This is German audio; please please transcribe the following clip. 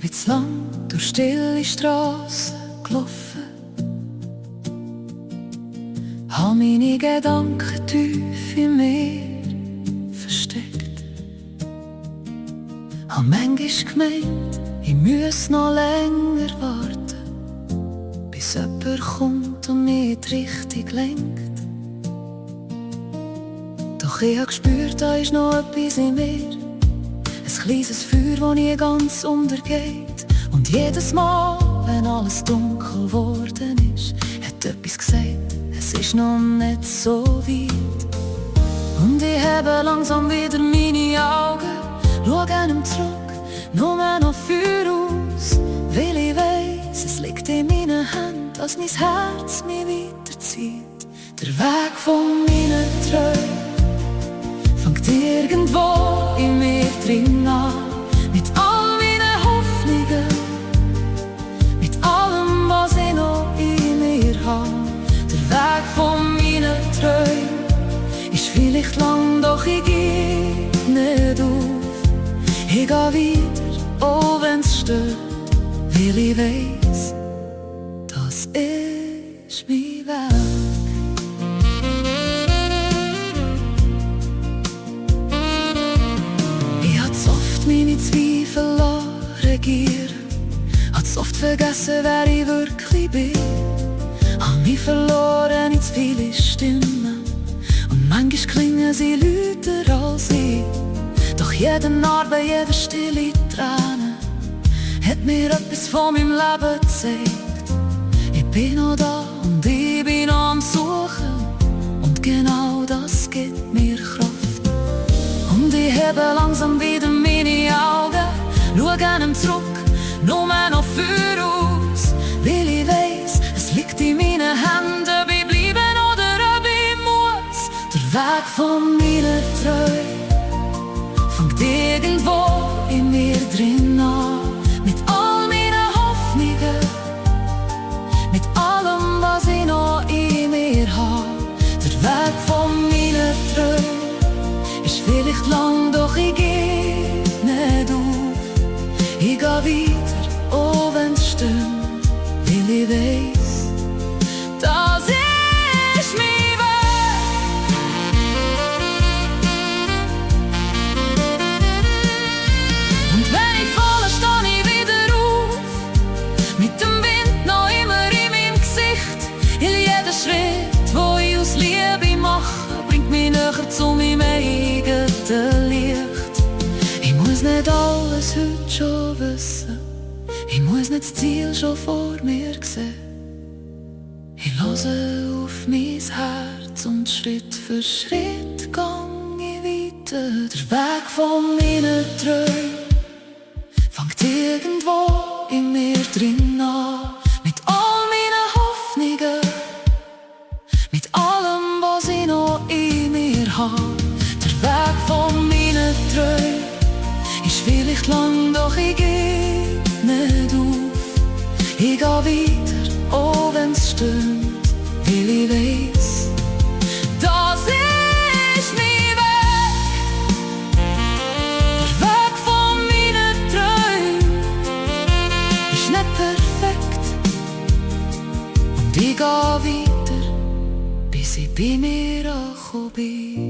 bin zu lang durch stille Strassen gelaufen, hab meine Gedanken tief in mir versteckt. Hab manchmal gemeint, ich müsse noch länger warten, bis jemand kommt und mich die Richtung lenkt. Doch ich hab gespürt, da ist noch etwas in mir, ein kleines Feuer, das nie ganz untergeht. Und jedes Mal, wenn alles dunkel geworden ist, hat etwas gesagt, es ist noch nicht so weit. Und ich habe langsam wieder meine Augen, schau einem zurück, nur noch Feuer aus, weil ich weiss, es liegt in meinen Händen, dass mein Herz mich weiterzieht. Der Weg von meinen Träumen fängt irgendwo in mir drin an, mit all meinen Hoffnungen, mit allem, was ich noch in mir habe. Der Weg von meinen Träumen ist vielleicht lang, doch ich geh nicht auf. Ich geh weiter, auch wenn's stört, weil ich weiss, das ist mein Weg. Meine Zweifel regieren, hab zu oft vergessen, wer ich wirklich bin. Hab mich verloren in zu viele Stimmen und manchmal klingen sie lauter als ich. Doch jede Narbe, jede stille Träne hat mir etwas von meinem Leben gezeigt. Ich bin noch da und ich bin noch am Suchen, und genau das gibt mir Kraft. Und ich hebe langsam wieder meine Augen, schau einem zurück, nur noch Feuer aus, weil ich weiss, es liegt in meinen Händen, ob ich bleiben oder ob ich muss. Der Weg von meinen Träumen fängt irgendwo in mir drin an, mit all meinen Hoffnungen, mit allem, was ich noch in mir habe. Der Weg von meinen Träumen ist vielleicht lang, doch ich geh nicht auf. Ich geh weiter, auch wenn's stimmt, weil ich weiss, das ist mein Weg. Und wenn ich falle, steh ich wieder auf, mit dem Wind noch immer in meinem Gesicht. In jeder Schritt, wo ich aus Liebe mache, bringt mich näher zu meinem eigenen Licht. Ich muss nicht alles heute schon wissen, ich muss nicht das Ziel schon vor mir sehen. Ich höre auf mein Herz und Schritt für Schritt gang ich weiter. Der Weg von meinen Träumen fängt irgendwo in mir drin an, mit all meinen Hoffnungen, mit allem, was ich noch in mir habe. Der Weg von meinen Träumen ist vielleicht lang, doch ich geh nicht auf. Ich geh weiter, auch wenn's stimmt, weil ich weiss, das ist mein Weg. Der Weg von meinen Träumen ist nicht perfekt, und ich geh weiter, bis ich bei mir angekommen bin.